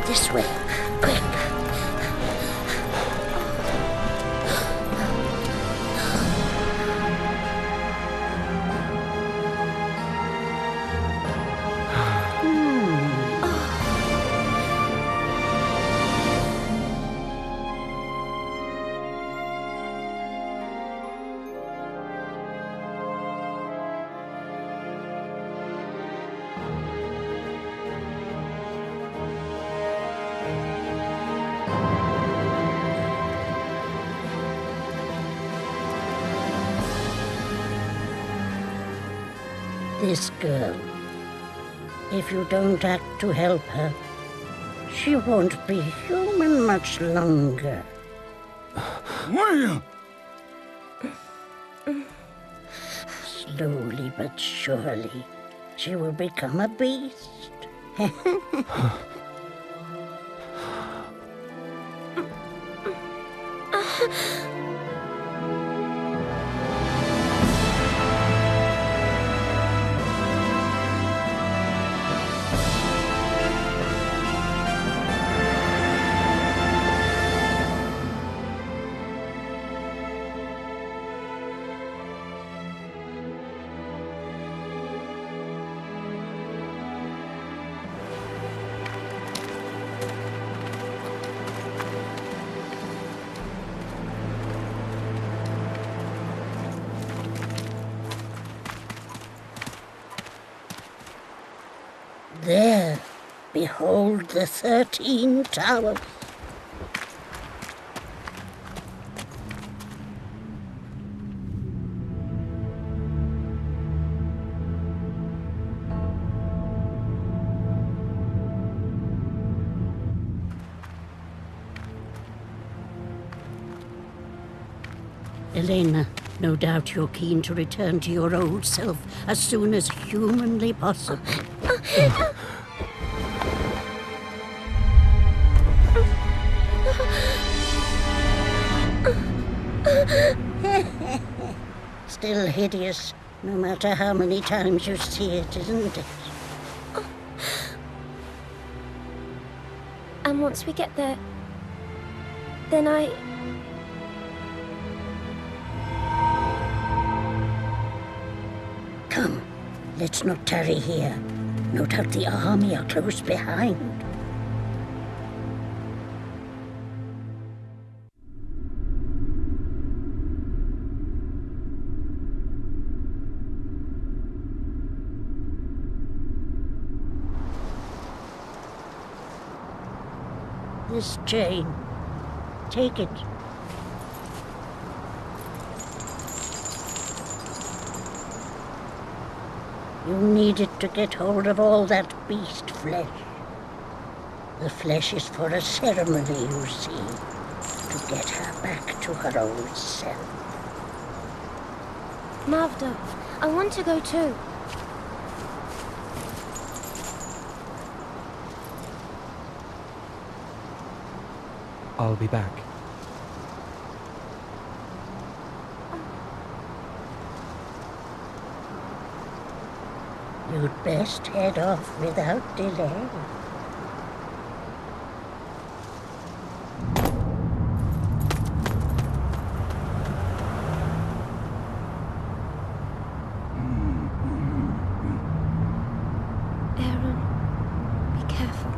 This way, quick. This girl, if you don't act to help her, she won't be human much longer. Where? Slowly but surely, she will become a beast. There, behold the 13 towers. Elena, no doubt you're keen to return to your old self as soon as humanly possible. Still hideous, no matter how many times you see it, isn't it? And once we get there, then Come, let's not tarry here. No doubt the army are close behind. This chain. Take it. You need it to get hold of all that beast flesh. The flesh is for a ceremony, you see, to get her back to her old self. Mavda, I want to go too. I'll be back. You'd best head off without delay. Aaron, be careful.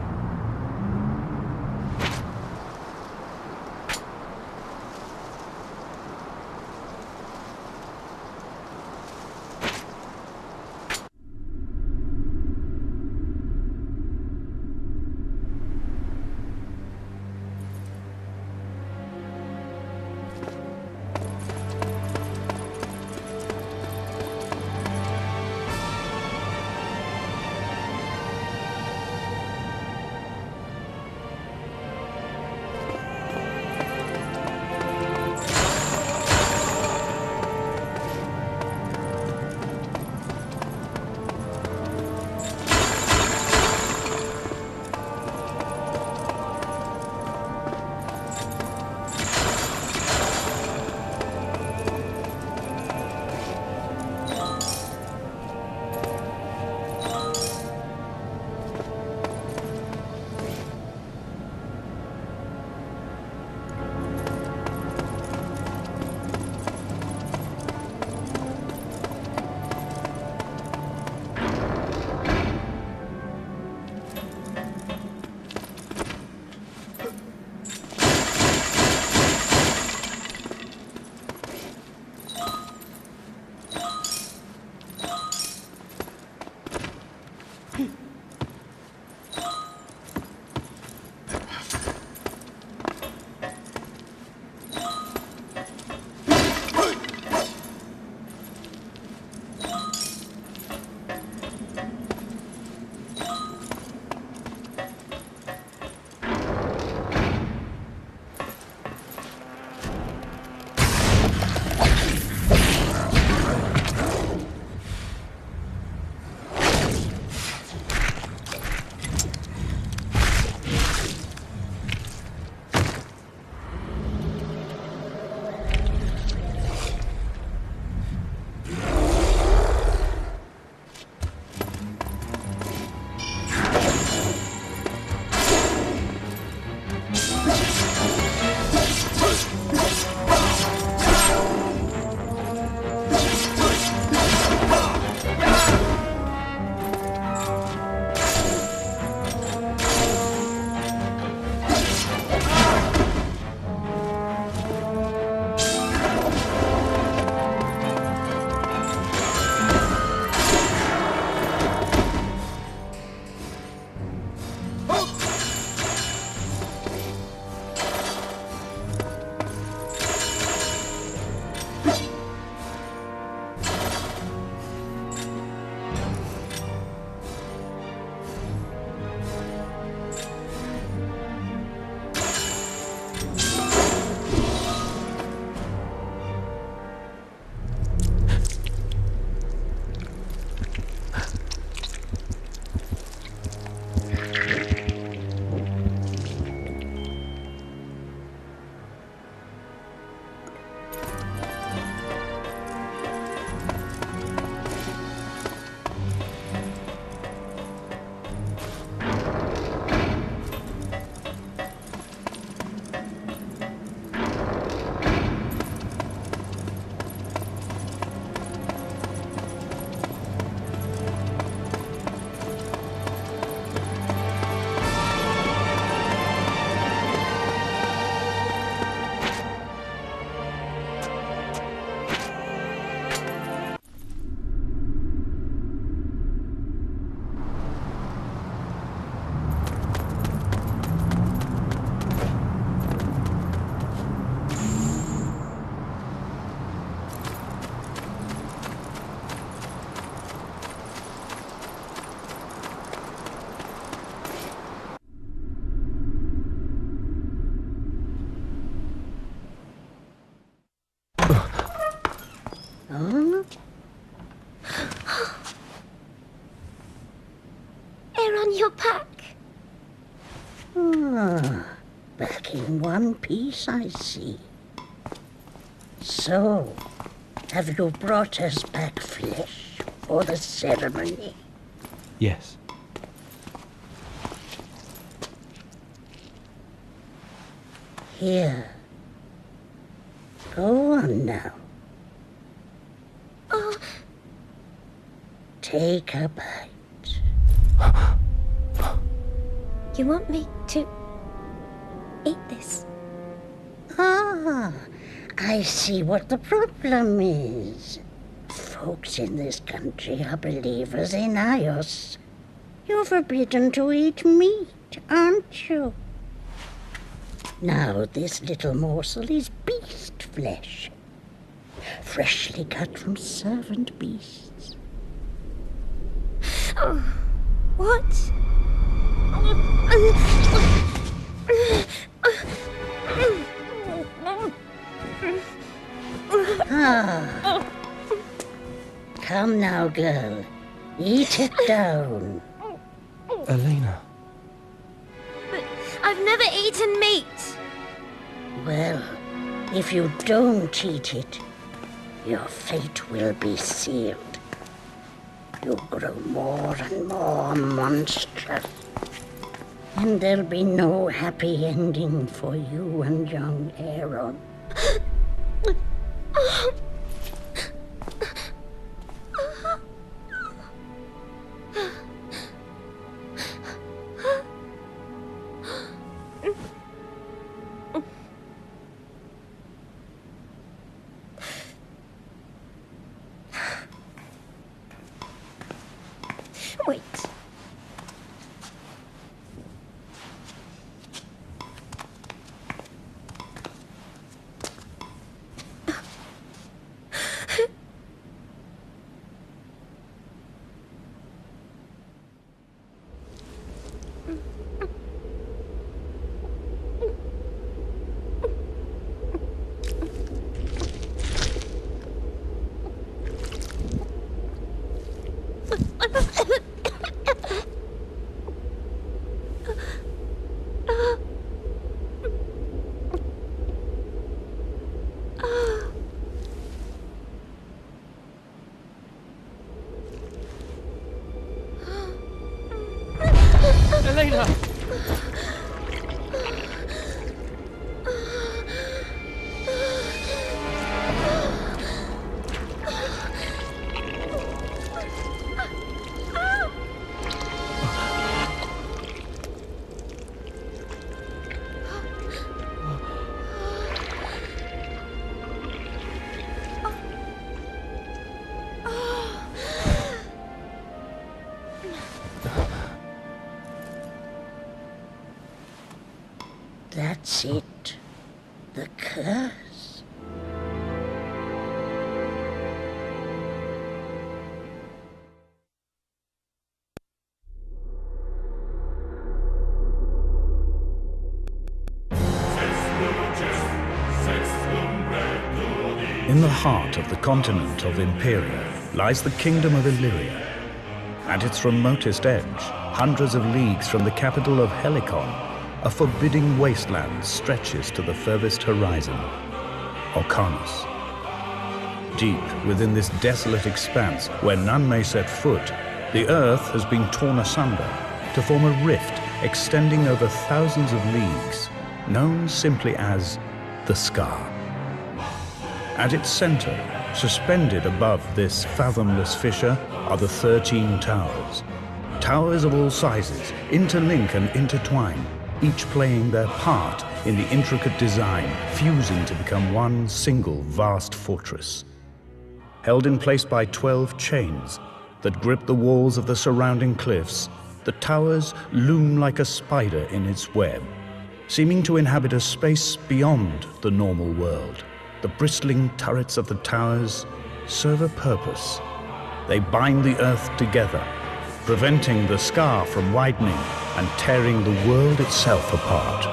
Huh? They're on your back. Ah, back in one piece, I see. So, have you brought us back flesh for the ceremony? Yes. Here. Go on now. Oh, Take a bite. you want me to eat this? Ah, I see what the problem is. Folks in this country are believers in Ios. You're forbidden to eat meat, aren't you? Now this little morsel is beast flesh, freshly cut from servant beasts. Oh, what? Ah. Come now, girl. Eat it down. Elena. But I've never eaten meat. Well, if you don't eat it, your fate will be sealed. You grow more and more monstrous. And there'll be no happy ending for you and young Aaron. Wait. Elena! That's it. The curse. In the heart of the continent of Imperia lies the kingdom of Illyria. At its remotest edge, hundreds of leagues from the capital of Helicon, a forbidding wasteland stretches to the furthest horizon, Orcanos. Deep within this desolate expanse, where none may set foot, the earth has been torn asunder to form a rift extending over thousands of leagues, known simply as the Scar. At its center, suspended above this fathomless fissure, are the 13 towers. Towers of all sizes interlink and intertwine, each playing their part in the intricate design, fusing to become one single vast fortress. Held in place by 12 chains that grip the walls of the surrounding cliffs, the towers loom like a spider in its web, seeming to inhabit a space beyond the normal world. The bristling turrets of the towers serve a purpose. They bind the earth together, preventing the Scar from widening and tearing the world itself apart.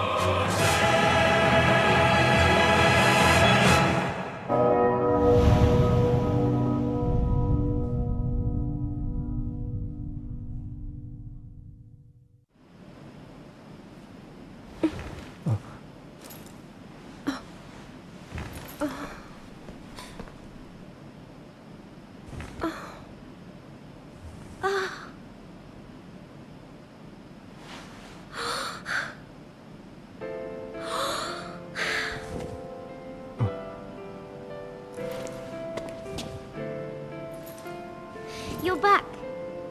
You're back.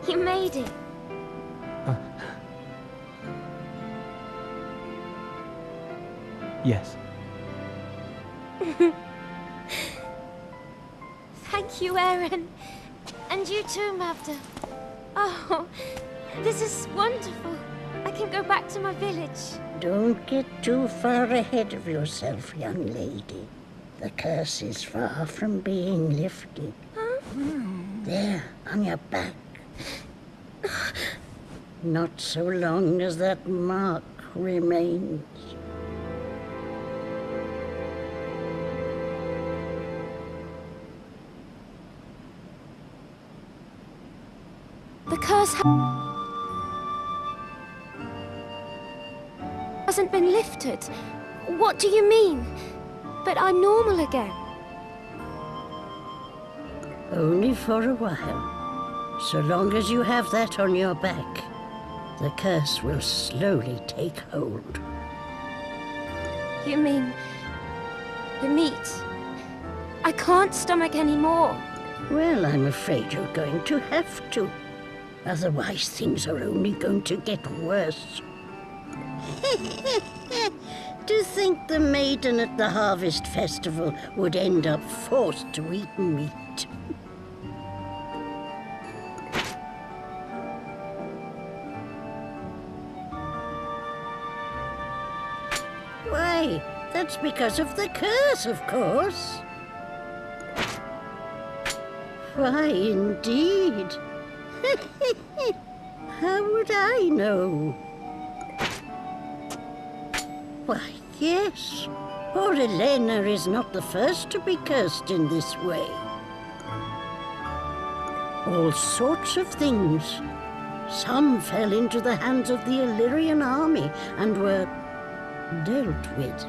You made it. Yes. Thank you, Aaron. And you too, Mavda. Oh, this is wonderful. I can go back to my village. Don't get too far ahead of yourself, young lady. The curse is far from being lifted. Huh? There, on your back. Not so long as that mark remains. The curse hasn't been lifted. What do you mean? But I'm normal again. Only for a while. So long as you have that on your back, the curse will slowly take hold. You mean the meat? I can't stomach anymore. Well, I'm afraid you're going to have to. Otherwise, things are only going to get worse. To think the maiden at the Harvest Festival would end up forced to eat meat. Why, that's because of the curse, of course. Why, indeed. How would I know? Why, yes. Poor Elena is not the first to be cursed in this way. All sorts of things. Some fell into the hands of the Illyrian army and were dealt with.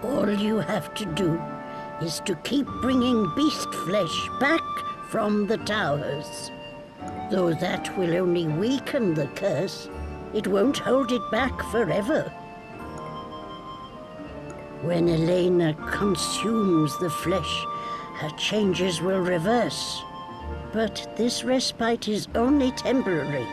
All you have to do is to keep bringing beast flesh back from the towers. Though that will only weaken the curse, it won't hold it back forever. When Elena consumes the flesh, her changes will reverse. But this respite is only temporary.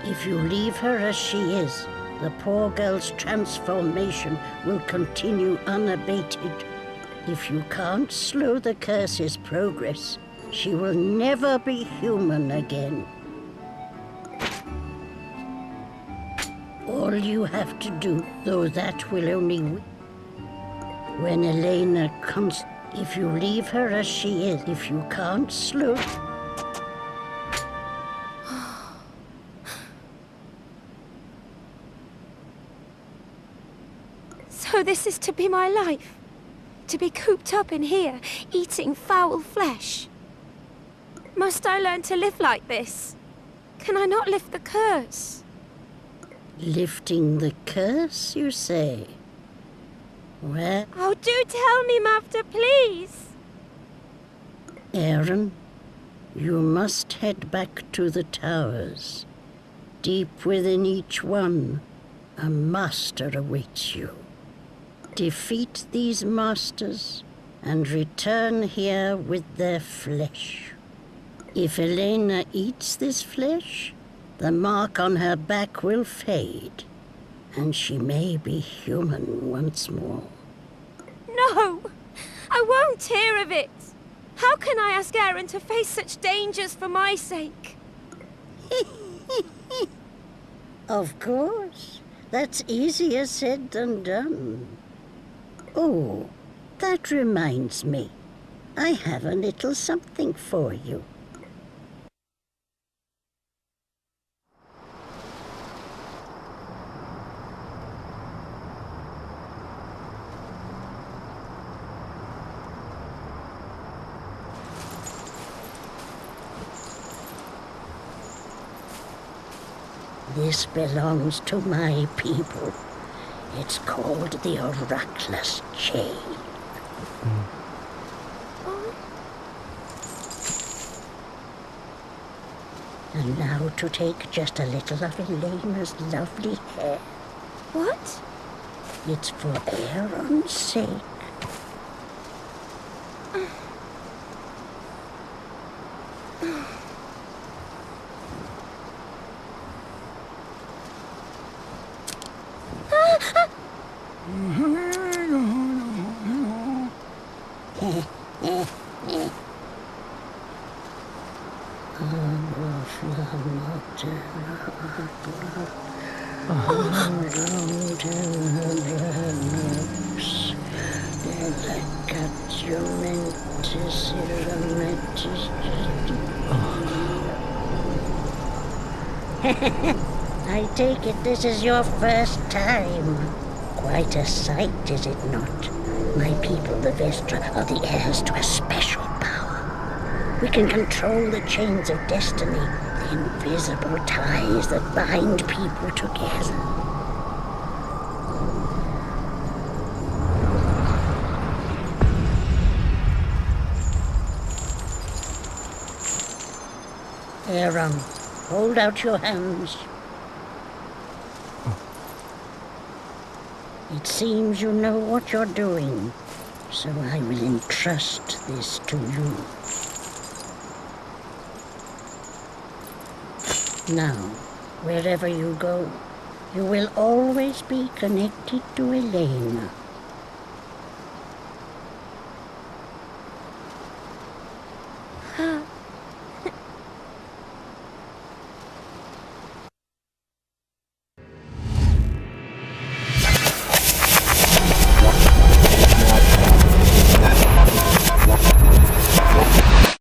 If you leave her as she is, the poor girl's transformation will continue unabated. If you can't slow the curse's progress, she will never be human again. All you have to do, though that will only... When Elena comes... If you leave her as she is, if you can't slow... So this is to be my life? To be cooped up in here, eating foul flesh? Must I learn to live like this? Can I not lift the curse? Lifting the curse, you say? Well... Oh, do tell me, Mavda, please! Aaron, you must head back to the towers. Deep within each one, a master awaits you. Defeat these masters and return here with their flesh. If Elena eats this flesh, the mark on her back will fade, and she may be human once more. No! I won't hear of it! How can I ask Aaron to face such dangers for my sake? Of course. That's easier said than done. Oh, that reminds me. I have a little something for you. This belongs to my people. It's called the Oraculous Chain. And now to take just a little of Elena's lovely hair. What? It's for Aaron's sake. I take it this is your first time. Quite a sight, is it not? My people, the Vestra, are the heirs to a special power. We can control the chains of destiny, the invisible ties that bind people together. Aaron, hold out your hands. It seems you know what you're doing, so I will entrust this to you. Now, wherever you go, you will always be connected to Elena.